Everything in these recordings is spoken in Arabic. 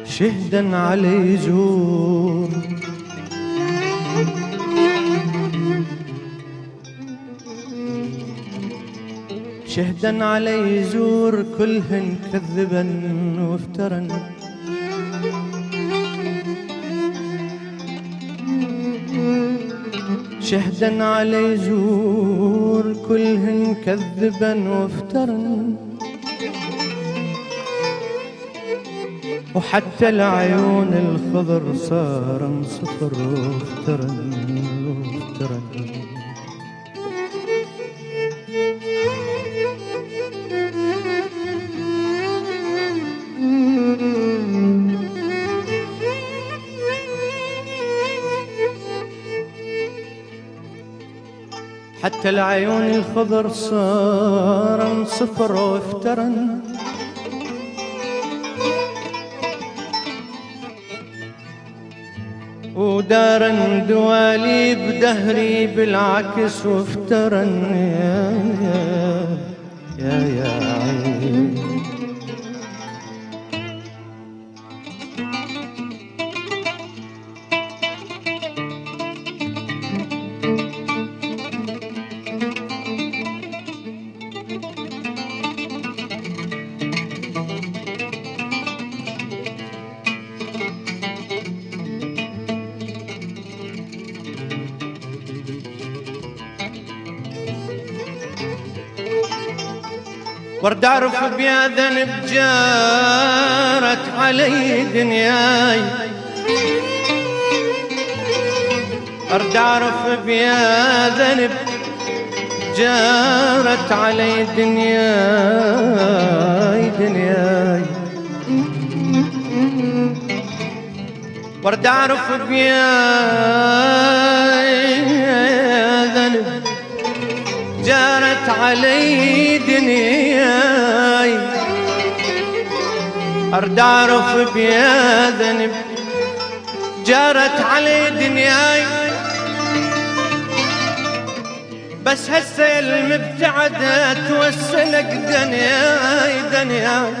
شهدا علي يزور شهدا علي يزور كلهن كذبا وافترا شهدا علي يزور كلهن كذبا وافترا وحتى العيون الخضر صار صفر وافترا وافترا حتى العيون الخضر صار صفر وافترا ودارا دوالي بدهري بالعكس وافترا يا عين ورد اعرف بيا ذنب جارت علي دنياي ورد اعرف بيا ذنب جارت علي دنياي دنياي ورد اعرف بيا ذنب جارت علي دنياي أرد أعرف بيا ذنب جارت علي دنياي بس هسه المبتعدة توسلك دنياي دنياي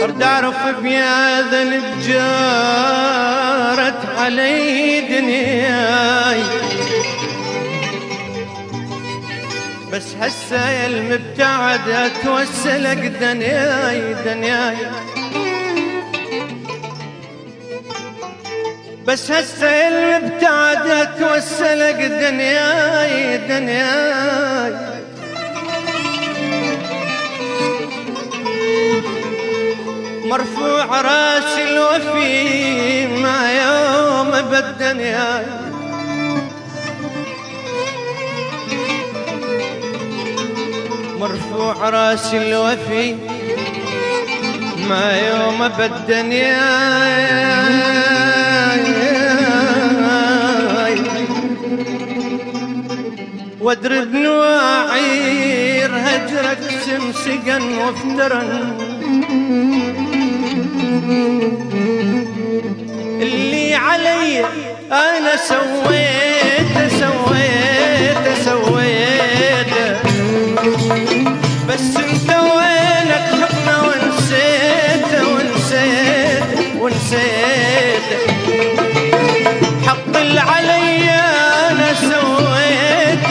ارد اعرف بيا ذنب جارت علي دنياي بس هسه يا المبتعد اتوسلك دنياي دنياي بس هسه يا المبتعد اتوسلك دنياي دنياي مرفوع راسي الوفي ما يوم بالدنيا مرفوع راسي الوفي ما يوم بالدنيا وادرب نواعير هجرك سمسقا وافترا اللي علي انا سويت بس انت وينك حقنا ونسيت حق اللي علي انا سويت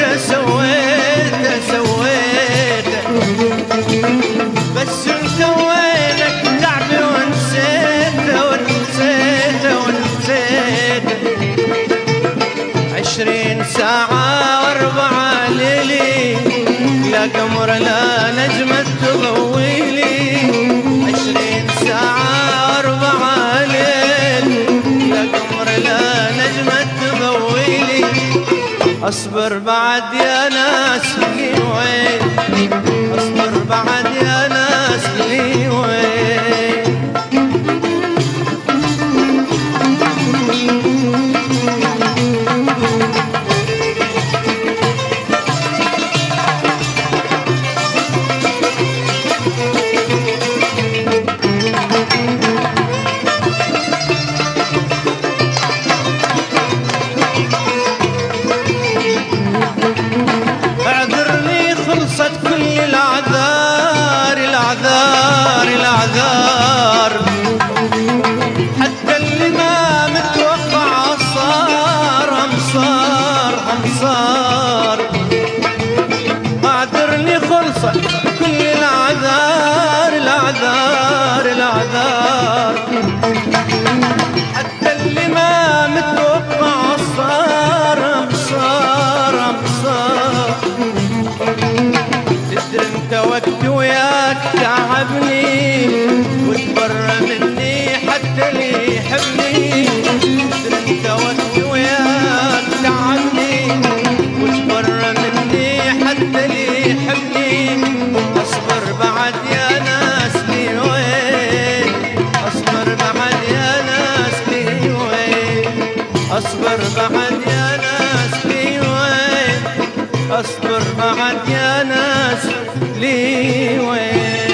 بس انت وينك تعبي ونسيت 20 ساعة و4 ليلي لا قمر لا نجمة تضويلي 20 ساعة و4 ليل لا قمر لا نجمة تضويلي اصبر بعد يا ناس لي وين، اصبر بعد يا ناس لي وين. خلصت كل الأعذار الأعذار الأعذار، حتى اللي ما متوقع صار أمصار أمصار. أعذرني خلصت كل الأعذار الأعذار الأعذار، حتى اللي ما متوقع صار أمصار أمصار. تدري انت وقت وياك تعبني وتبرى مني حتى اللي يحبني. تدري انت وقت وياك تعبني وتبرى مني حتى اللي يحبني. اصبر بعد يا ناس لي وين، اصبر بعد يا ناس لي وين، اصبر بعد يا ناس لي وين، اصبر بعد يا ناس لي وين.